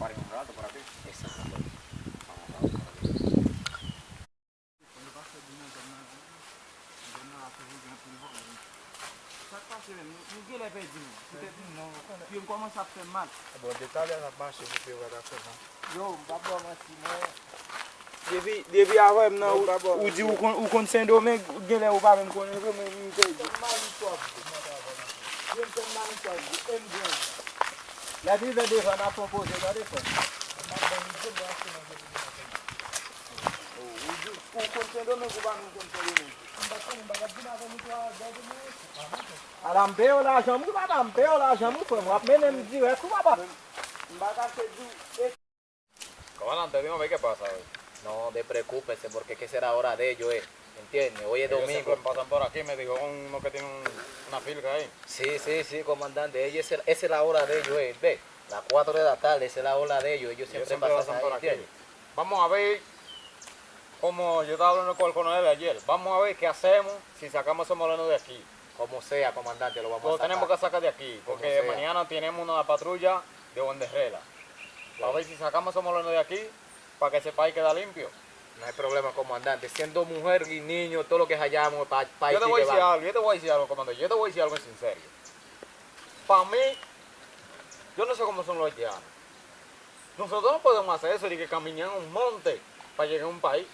paren un rato por aquí. Exacto. Eu começo a ficar mal. Bom, detalhe na baixa do que vai dar certo. Eu, babo, mas Devi avem nan ou di ou kon sende ou men gele ou pa men konen ou men mte di. La di ve devan a propose la defen. Ou kon sende ou men kou pa men kon sende men. Alampe ou la jamou pa lampe ou la jamou fwe mwap menem diwe kou pa pa. Mbaka se di. Comandante, dígame qué pasa hoy. No te preocúpese porque es que será hora de ellos, ¿entiendes? Hoy es Ellos domingo. siempre pasan por aquí, me dijo uno que tiene una filca ahí. Sí, comandante. Esa es la hora de ellos, ve. Las 4 de la tarde, esa es la hora de ellos. Ellos siempre pasan ahí, por aquí. ¿entiendes? Vamos a ver, como yo estaba hablando con el coronel ayer, vamos a ver qué hacemos si sacamos a esos morenos de aquí. Como sea, comandante, lo vamos a Lo sacar. tenemos que sacar de aquí, Como porque sea. mañana tenemos una patrulla de Bonderrela. A ver si sacamos a esos morenos de aquí, para que ese país quede limpio. No hay problema, comandante. Siendo mujer y niño, todo lo que hallamos para Yo te voy a decir algo, comandante, yo te voy a decir algo en sincero. Para mí, yo no sé cómo son los haitianos. Nosotros no podemos hacer eso de que caminar un monte para llegar a un país.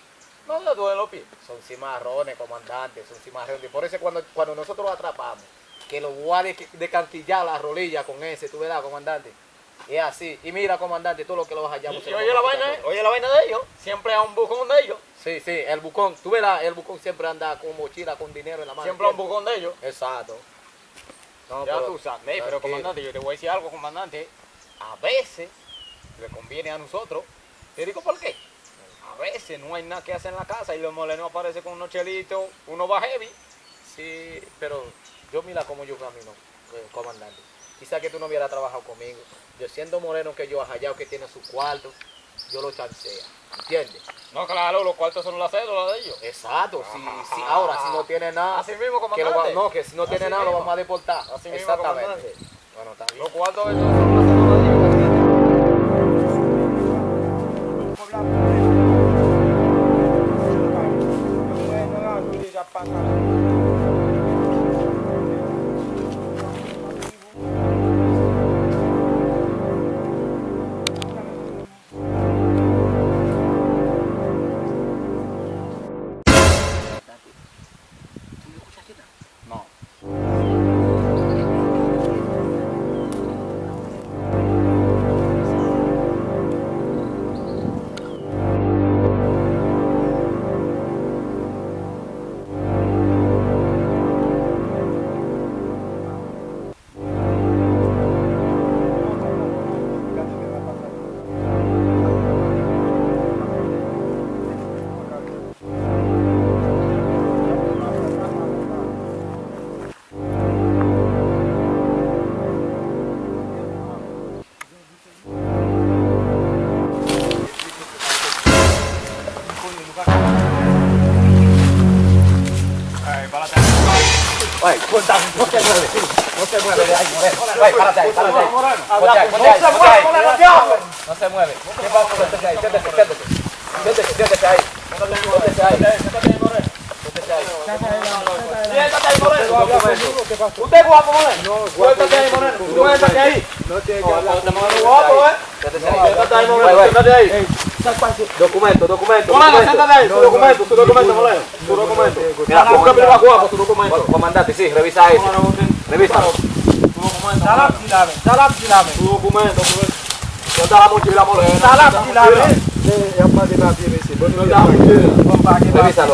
No le duelen los pies. Son cimarrones, comandante, son cimarrones. Por eso cuando nosotros lo atrapamos, que lo voy a descantillar la rolilla con ese, tú verás, comandante. Es así. Y mira, comandante, todo lo que los hallamos. Y oye la vaina de ellos, siempre hay un bucón de ellos. Sí, el bucón. Tú verás, el bucón siempre anda con mochila, con dinero en la mano. Siempre hay un bucón de ellos. Exacto. No, Ya pero tú sabes, pero tranquilo. comandante, yo te voy a decir algo, comandante. A veces le conviene a nosotros. Te digo por qué. A veces no hay nada que hacer en la casa y los morenos aparecen con unos chelitos, uno va heavy. Sí, pero yo mira cómo yo camino, comandante. Quizá que tú no hubieras trabajado conmigo. Yo siendo moreno que yo, hallado que tiene su cuarto, yo lo chancea. ¿Entiendes? No, claro, los cuartos son las cédulas de ellos. Exacto. Ahora, si no tiene nada, Así mismo, que comandante. que si no tiene Así nada, lo mismo. vamos a deportar. Así mismo, Exactamente. comandante. Bueno, está bien. Los cuartos de ellos son las cédulas de ellos. No. Ay, cuéntame, no se mueve, no se mueve de ahí, moreno. Ay, párate ahí. Ponte ahí. No se mueve. ¿Qué pasa? Siéntese ahí, siéntese ahí. Siéntese ahí. Siéntate ahí, Moreno. ¿Usted es guapo, Moreno? Siéntate ahí, Moreno. Siéntate ahí. No tiene que Guapo, Siéntese ahí. Siéntate ahí, Moreno. Siéntate ahí. Documento. Moreno, siéntate ahí. Su documento, Moreno. Su documento. Mira, Busca primero guapo, su documento. Comandante, sí, revisa eso. Revísalo. Su documento. Salap silame. Su documento. Suelta la mochila, moreno. Salap silame.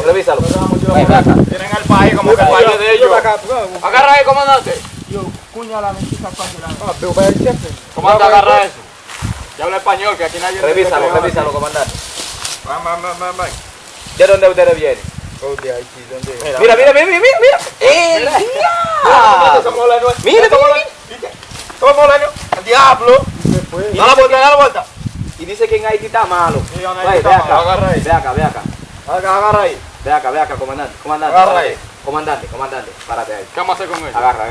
Revísalo. Ven acá. Tienen el país como que el país es de ellos. Agarra ahí, comandante. Yo, cuñala, me quita cuando Comandante, agarra eso. Ya habla español, que aquí nadie... Revísalo, comandante. Va. ¿De dónde ustedes vienen? Mira. ¿Cómo moreno? ¡El diablo! Da la vuelta. Y dice que en Haití está malo. Sí, en Haití Ve está acá. malo. Agarra ahí. Ve acá. Agarra ahí. Ve acá, comandante. Agarra ahí. Comandante, párate ahí. ¿Qué vamos a hacer con él? Agarra.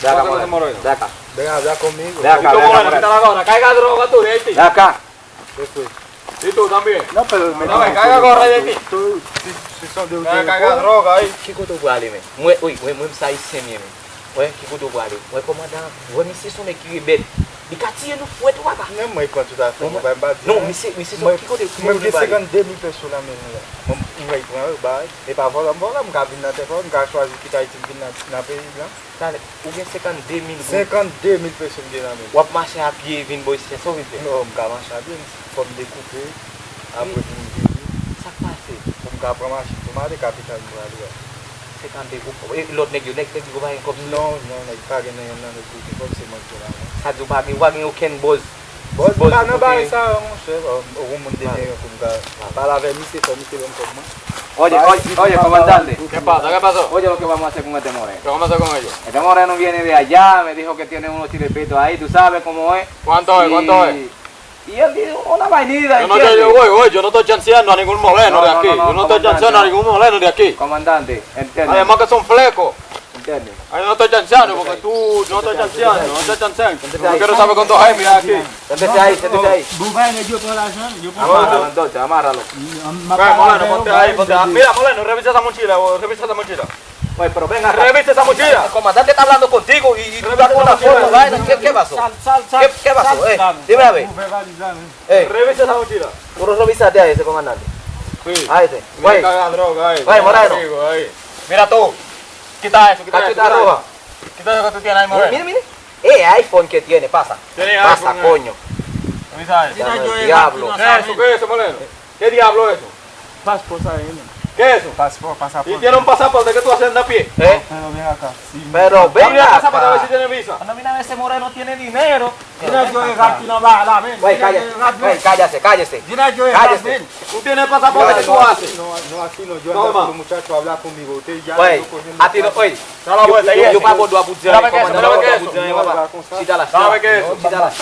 Ve acá, Pásame ese moreno. Ve acá. Ven a hablar conmigo. Ve acá, ¿Y tú, ve acá, Moreno, qué Moreno. tal la gorra? Caiga droga tú de Haití. Ve acá. ¿Qué fue? Y tú también. No, pero No, me caiga gorra de aquí. Si son de Caiga droga ahí. Kiko tu gwale men. Mwen sa isen men. Mwen Kiko tu gwale. Mwen komandan. Mwen misi son ekiri bet. Di ka tiye nou fwet wapa. Nem mwen kon tout a fè, mwen ba di. Non, misi son Kiko de Mwen gen 52,000 peso la men la. Mwen vey pran ou bay. E pa volan mwen ka vin nan telefon, mwen ka chwazi ki ta iti vin nan peyi la. Tale, ou gen 52,000 gout. 52,000 peso mwen gen la men. Wap mache a piye vin boy se so vin te. Non, mwen ka mancha bin. Fom dekoupe. Apre vin vin. Sak pase. Mwen ka pran manchi tomate kapital mwen la. 52 gout. E lot nek yo go bayen kop si. Non, ek pa gen nan yon nan ek koupe. Fom se man ke la. Sa djou pa gen wagen yo ken boz. Boz, Boz, nan boz, bay boz. sa, mwen chè. Ou mwen denye yon koum ka. Pala ve misi, fò misi lom koum man. Oye, comandante. ¿Qué pasa? ¿Qué pasó? Oye lo que vamos a hacer con este moreno. ¿Qué vamos a hacer con ellos? Este moreno viene de allá, me dijo que tiene unos chilepitos ahí, tú sabes cómo es. ¿Cuánto es? ¿Cuánto es? Y él dijo una vainita, Yo no ¿entiendes? yo no estoy chanceando a ningún moreno de aquí. Yo no estoy chanceando a ningún moreno de aquí. Comandante, ¿entiendes? Además que son flecos. ¿Entiendes? Ahí no estoy chanceando porque tú no estoy chanceando, no estoy chanceando. Yo quiero saber cuántos hay, mira aquí. Siéntese ahí, siéntese ahí. Boubaye yo por la jan, yo por Amárralo entonces, amárralo. Moleno, ponte ahí, ponte ahí. Mira, Moleno, revisa esa mochila, revisa esa mochila. Oye, pero venga, Revisa esa mochila. El comandante está hablando contigo y tú estás con una foto, vaina. ¿Qué pasó? ¿Qué pasó? Dime a ver. Revisa esa mochila. Puro revisate a ese comandante. Sí. A ese. Mira, Güey, caga droga ahí. Oye, Moreno. Ahí. Mira tú. Quita eso, quita eso. cachita roja. Quita eso que tú tienes ahí, Moreno. Mire, mire. iPhone que tiene, pasa. Tiene Pasa, iPhone, coño. Revisa eso. Ya no, el diablo. ¿Qué es eso? ¿Qué es eso, Moreno? ¿Qué diablo es eso? Pasaporte ahí, ¿Qué es eso? pasaporte. Y tiene un pasaporte que tú haces a pie. ¿Eh? Pero ven acá. Sí, Pero Abre el venga pasaporte a ver si acá. tiene visa. Cuando mira ese moreno tiene dinero. Dina yo e gat na ba la men. Güey, cállese, cállese. Dina yo e Cállese. gat men. Tú tienes el pasaporte que tú haces. No, así no, yo Toma. ando con un muchacho a hablar conmigo. Usted ya Güey, no cogiendo a ti no, oye. Da la vuelta y eso. Yo pago do abutir. ¿Sabe qué es eso? ¿Sabe qué es eso? Chítala, ¿Sabe qué es eso? chítala.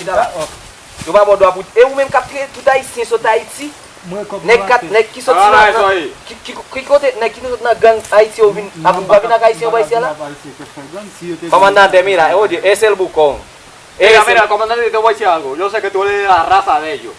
Yo pago do abutir. Eu mesmo captei tu tá ici, so tá Haiti. Nek ki soti Agarra eso na ahí. ki kote nek ki na gang Haiti ou vin abu na Haiti ou vai ser lá. Comandante, mira, oye, ese es el bucón. Mira, mira, comandante, te voy a decir algo. Yo sé que tú eres de la raza de ellos.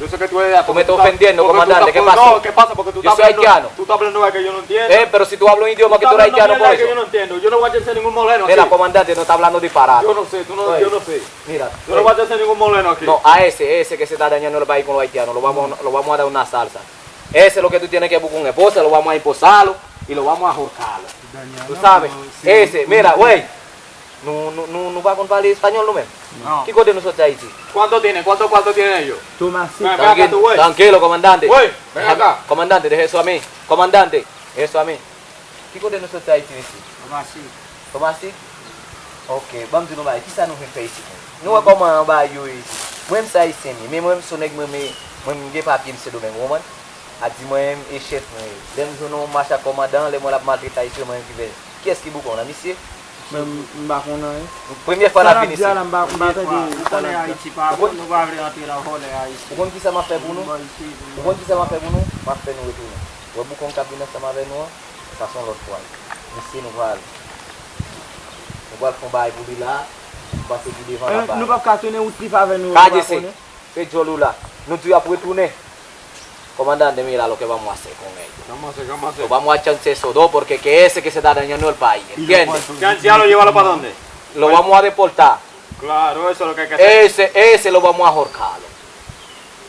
Yo sé que tú eres de la... Tú me estás ofendiendo, porque tú comandante, estás- ¿qué pasó? No, ¿qué pasa? Porque tú Yo estás soy hablando... haitiano. Tú estás hablando de que yo no entiendo. Pero si tú hablas un idioma que tú eres haitiano por que yo eso. no entiendo. Yo no voy a hacer ningún moleno aquí. Mira, comandante, no está hablando disparate. Yo no sé, tú no, Oye. yo no sé. Mira, Yo no voy a hacer ningún moleno aquí. no, a ese que se está dañando el país con los haitianos, lo vamos a dar una salsa. Ese es lo que tú tienes que buscar un esposa, lo vamos a imposarlo y lo vamos a ahorcarlo. Tú sabes, ese, mira, güey, no va a contar español, no me. No. ¿Qué cosa de nosotros ahí? ¿Cuánto tienen? ¿Cuántos cuartos tienen ellos? Tomasita. Ven acá tú, güey. Tranquilo, comandante. Güey, ven acá. Comandante, deje eso a mí. Comandante, eso a mí. ¿Qué cosa de nosotros ahí? ¿Cómo así? Ok, vamos a ver, quizá no me fez. Não é como a baio e mesmo sai sem mim, mesmo sonek mesmo ge papier se do mesmo woman. A di moi e chef moi. Dem no marcha commandant, le moi la maltraiter ici moi qui veut. Qui est-ce qui vous connaît, monsieur? Mba konan. Première fois la venir ici. Mba te di. Vous comprenez qui ça m'a fait pour nous? Vous comprenez qui ça m'a fait pour nous? M'a fait nous retourner. Vous boucon cabinet ça m'a avec nous. Ça sont l'autre fois. Ici nous va. Nous va faire bail pour lui là. Parce que devant la barre. Nou pa ka tene ou trip ave nou. Cállese, Pedro Lula. No estoy a retornar. Comandante, mira lo que vamos a hacer con ellos. ¿Qué vamos a hacer? ¿Qué vamos a hacer? Lo vamos a echar esos dos porque que ese que se está dañando el país, ¿entiendes? ¿Qué anciano llévalo para dónde? Lo vamos a deportar. Claro, eso es lo que hay que hacer. Ese lo vamos a ahorcarlo.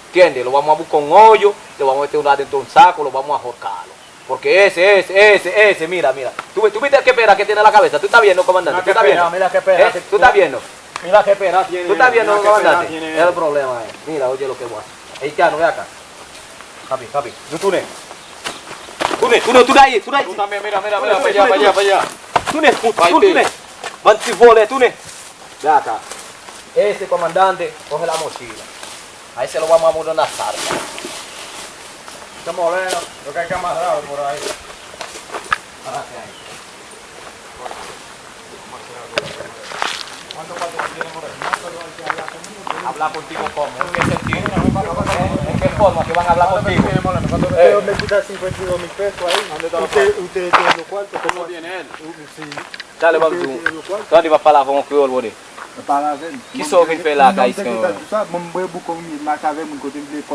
¿Entiendes? Lo vamos a buscar un hoyo, le vamos a meter una dentro de un saco, lo vamos a ahorcarlo. Porque ese, mira. ¿Tú viste qué pera que tiene la cabeza? ¿Tú estás viendo, comandante? ¿Tú estás viendo? Mira qué pena. ¿Tú estás viendo? Mira qué pena tiene. ¿Tú estás viendo, mira qué pena comandante? tiene. Es el problema, Mira, oye lo que voy a hacer. Haitiano, ve acá. Papi. Tú de ahí. Tú también, mira, para allá. Tú Mantivole, ve acá. Ese comandante coge la mochila. Ahí se lo vamos a mudar en la salsa. Este moreno, lo que hay que amarrar por ahí. ¿Cuántos cuartos tiene moreno? Hablar contigo cómo, ¿en qué sentido? ¿En qué forma que van a hablar contigo? Pero me quita 52,000 pesos ahí. ¿Dónde está los Usted tiene los cuartos. ¿Cómo tiene él? Sí. Chale, vamos tu. Tu arriva a falar com o crioulo, bode. Qui sont venus faire la caisse?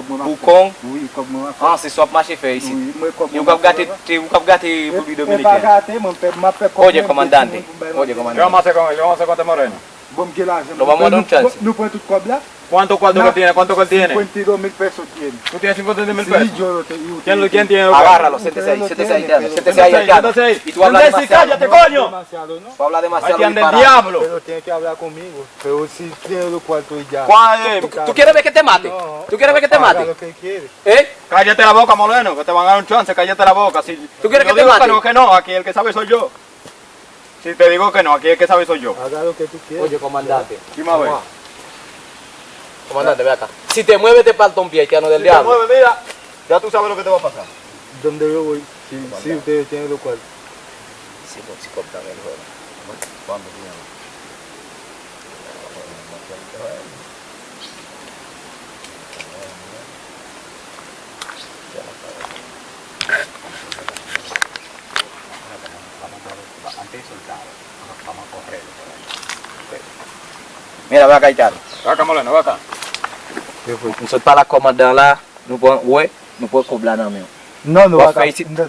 Boucon? Oui, comme moi. Ah, c'est soit marché fait ici. Oui, moi comme E o cabo gate pro É dominicano. pagate, mă pe Oye, comandante. Oye, Yo vamos a comandante. hacer con él, yo vamos a hacer con este moreno. Bom que lá. Lo vamos a dar un chance. No puedo tu cobrar. ¿Cuánto cuarto que tiene? ¿Cuánto que él tiene? 52.000 pesos tiene. ¿Tú tienes 52.000 Sí, pesos? yo lo tengo. ¿Quién tiene? Agárralo, siéntese ahí, siéntese ahí, siéntese ahí, Siéntese ahí. Y tú hablas demasiado. cállate, coño. Demasiado, ¿no? Tú hablas demasiado. Ahí anda el disparate. diablo. Pero tiene que hablar conmigo. Pero si tiene los cuartos y ya. ¿Cuál es? ¿Tú quieres ver que te mate? No. ¿Tú quieres ver que te Haga mate? lo que quiere. ¿Eh? Cállate la boca, Moreno, que te van a dar un chance, cállate la boca. Si ¿Tú quieres yo que te digo mate? que no, aquí el que sabe soy yo. Si te digo que no, aquí el que sabe soy yo. Haga lo que tú quieras. Oye, comandante. ¿Quién más ve? Comandante, ve acá. Si te mueves, te parto un pie, haitiano del Si te diablo. mueves, mira, ya tú sabes lo que te va a pasar. ¿Dónde yo voy? Si ustedes tienen los cuartos. Sí, sí, comandante. ¿Cuándo tiene? Mira, ve acá, haitiano. Ve acá, Moreno, ve acá. Nosotros para la comandante là, nous pouvons cobrar nada mío. No, no, Vos acá. feisi- No.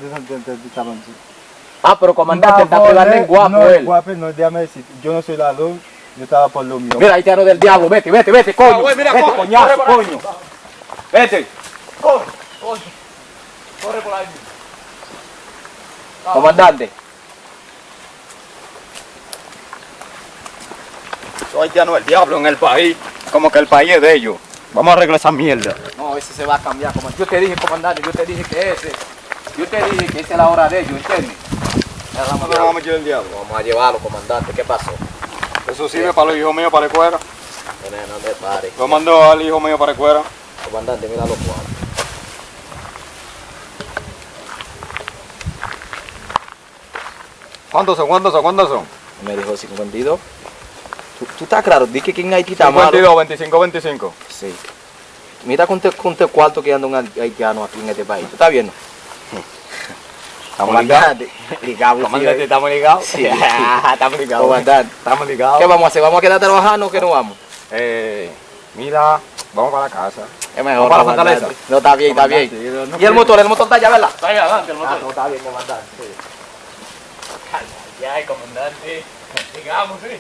Ah, pero comandante, está pegando en guapo no, él. guapo, no, déjame decir. Yo no soy ladrón, yo estaba por lo mío. Mira, haitiano del diablo, vete, vete, vete, coño. güey, mira, vete, corre, coñazo, corre por ahí. coño. Vete. Corre por ahí. Comandante. Soy haitiano el diablo en el país. Como que el país es de ellos. Vamos a arreglar esa mierda. No, ese se va a cambiar, comandante. Yo te dije, comandante, yo te dije que ese. Yo te dije que esa es la hora de ellos, ¿entiendes? Ya vamos a No llevarlo. vamos a echar el diablo. Vamos a llevarlo, comandante. ¿Qué pasó? Eso sirve para los hijos míos para la escuela. No me pare. Lo mando al hijo mío para la escuela. Comandante, mira los cuadros. ¿Cuántos son? ¿Cuántos son? ¿Cuántos son? Me dijo 52. ¿Tú estás claro? Di que en Haití está malo. 52, 25, 25. Sí. Mira cuánto cuarto que anda un haitiano aquí en este país. ¿Tú estás viendo? Estamos ligados. Ligados. Comandante, ¿estamos ligados? Sí. Estamos ligados. Comandante. Estamos ligados. ¿Qué vamos a hacer? ¿Vamos a quedar trabajando o qué no vamos? Mira, vamos para la casa. Es mejor. ¿Vamos para la comandante. fortaleza? No, está bien, está bien. Comandante, no ¿Y el motor? ¿El motor está allá, verdad? Está ahí adelante el motor. No, está bien, comandante. Sí. Ay, comandante. Digamos, sí.